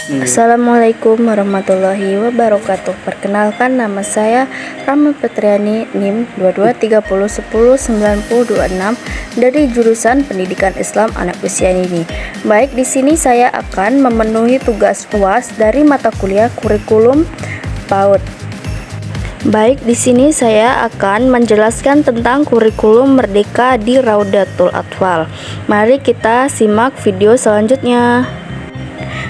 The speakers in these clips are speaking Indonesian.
Assalamualaikum warahmatullahi wabarakatuh. Perkenalkan, nama saya Rama Petriani, NIM 2230109026 dari jurusan Pendidikan Islam Anak Usia Dini. Baik, di sini saya akan memenuhi tugas UAS dari mata kuliah kurikulum PAUD. Baik, di sini saya akan menjelaskan tentang kurikulum Merdeka di Raudatul Atfal. Mari kita simak video selanjutnya.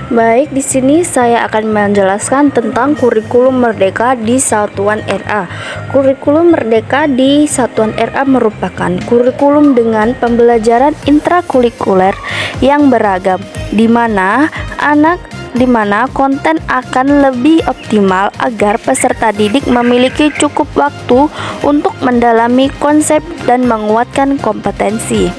Baik, di sini saya akan menjelaskan tentang kurikulum Merdeka di Satuan RA. Kurikulum Merdeka di Satuan RA merupakan kurikulum dengan pembelajaran intrakurikuler yang beragam, di mana konten akan lebih optimal agar peserta didik memiliki cukup waktu untuk mendalami konsep dan menguatkan kompetensi.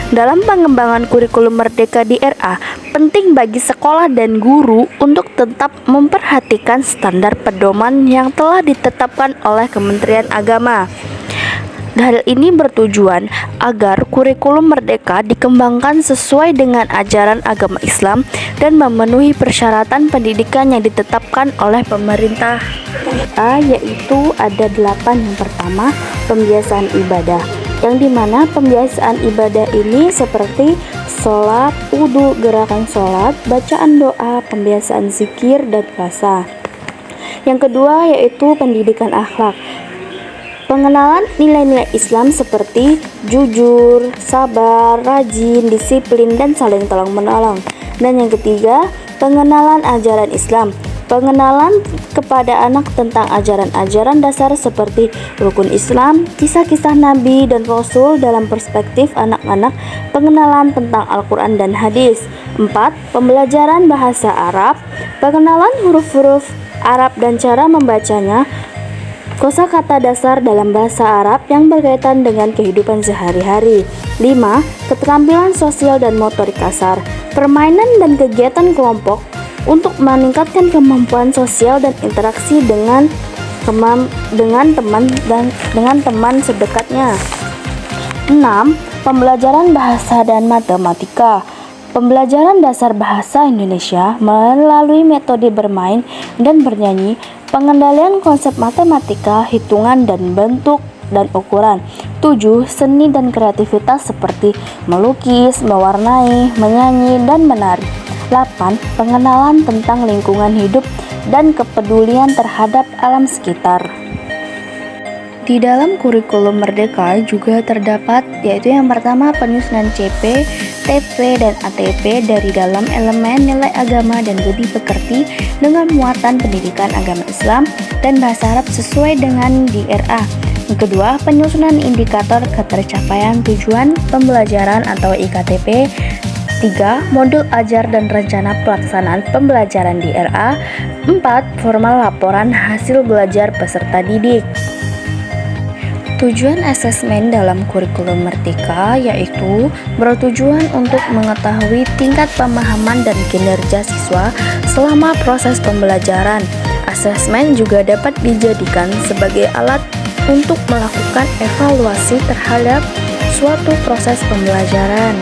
Dalam pengembangan kurikulum Merdeka di RA, penting bagi sekolah dan guru untuk tetap memperhatikan standar pedoman yang telah ditetapkan oleh Kementerian Agama. Hal ini bertujuan agar kurikulum Merdeka dikembangkan sesuai dengan ajaran agama Islam dan memenuhi persyaratan pendidikan yang ditetapkan oleh pemerintah. Yaitu ada 8. Yang pertama, pembiasaan ibadah, yang dimana pembiasaan ibadah ini seperti sholat, wudhu, gerakan sholat, bacaan doa, pembiasaan zikir, dan puasa. Yang kedua yaitu pendidikan akhlak, pengenalan nilai-nilai Islam seperti jujur, sabar, rajin, disiplin, dan saling tolong-menolong. Dan yang ketiga, pengenalan ajaran Islam, pengenalan kepada anak tentang ajaran-ajaran dasar seperti rukun Islam, kisah-kisah Nabi dan Rasul dalam perspektif anak-anak, pengenalan tentang Al-Quran dan hadis. 4. Pembelajaran bahasa Arab, pengenalan huruf-huruf Arab dan cara membacanya, kosakata dasar dalam bahasa Arab yang berkaitan dengan kehidupan sehari-hari. 5. Keterampilan sosial dan motorik kasar, permainan dan kegiatan kelompok untuk meningkatkan kemampuan sosial dan interaksi dengan teman sedekatnya. 6. Pembelajaran bahasa dan matematika, pembelajaran dasar bahasa Indonesia melalui metode bermain dan bernyanyi, pengendalian konsep matematika, hitungan dan bentuk dan ukuran. 7. Seni dan kreativitas seperti melukis, mewarnai, menyanyi, dan menari. 8. Pengenalan tentang lingkungan hidup dan kepedulian terhadap alam sekitar. Di dalam kurikulum Merdeka juga terdapat yaitu yang pertama penyusunan CP, TP, dan ATP dari dalam elemen nilai agama dan budi pekerti dengan muatan pendidikan agama Islam dan bahasa Arab sesuai dengan di RA. Yang kedua, penyusunan indikator ketercapaian tujuan pembelajaran atau IKTP. 3. Modul ajar dan rencana pelaksanaan pembelajaran di RA. 4. Formal laporan hasil belajar peserta didik. Tujuan asesmen dalam kurikulum Merdeka yaitu bertujuan untuk mengetahui tingkat pemahaman dan kinerja siswa selama proses pembelajaran. Asesmen juga dapat dijadikan sebagai alat untuk melakukan evaluasi terhadap suatu proses pembelajaran.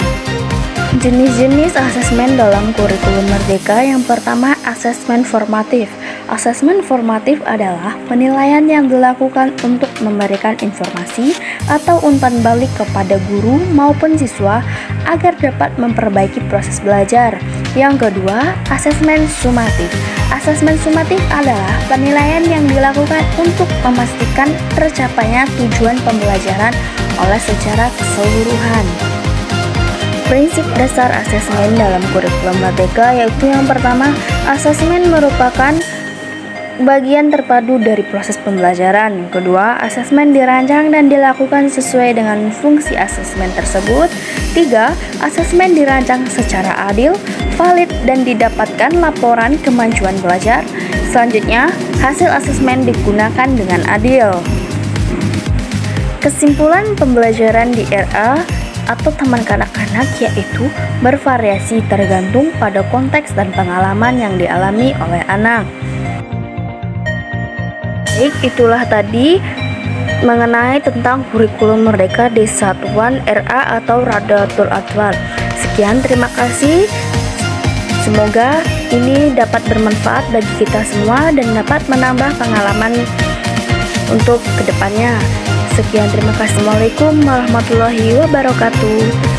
Jenis-jenis asesmen dalam kurikulum Merdeka. Yang pertama, asesmen formatif. Asesmen formatif adalah penilaian yang dilakukan untuk memberikan informasi atau umpan balik kepada guru maupun siswa agar dapat memperbaiki proses belajar. Yang kedua, asesmen sumatif. Asesmen sumatif adalah penilaian yang dilakukan untuk memastikan tercapainya tujuan pembelajaran oleh secara keseluruhan. Prinsip dasar asesmen dalam kurikulum Merdeka yaitu yang pertama, asesmen merupakan bagian terpadu dari proses pembelajaran. Kedua, asesmen dirancang dan dilakukan sesuai dengan fungsi asesmen tersebut. 3. Asesmen dirancang secara adil, valid, dan didapatkan laporan kemajuan belajar. Selanjutnya, hasil asesmen digunakan dengan adil. Kesimpulan pembelajaran di RA atau taman kanak-kanak yaitu bervariasi tergantung pada konteks dan pengalaman yang dialami oleh anak. Baik, itulah tadi mengenai tentang kurikulum Merdeka di Satuan RA atau Raudatul Atfal. Sekian, terima kasih. Semoga ini dapat bermanfaat bagi kita semua dan dapat menambah pengalaman untuk kedepannya. Sekian, terima kasih. Assalamualaikum warahmatullahi wabarakatuh.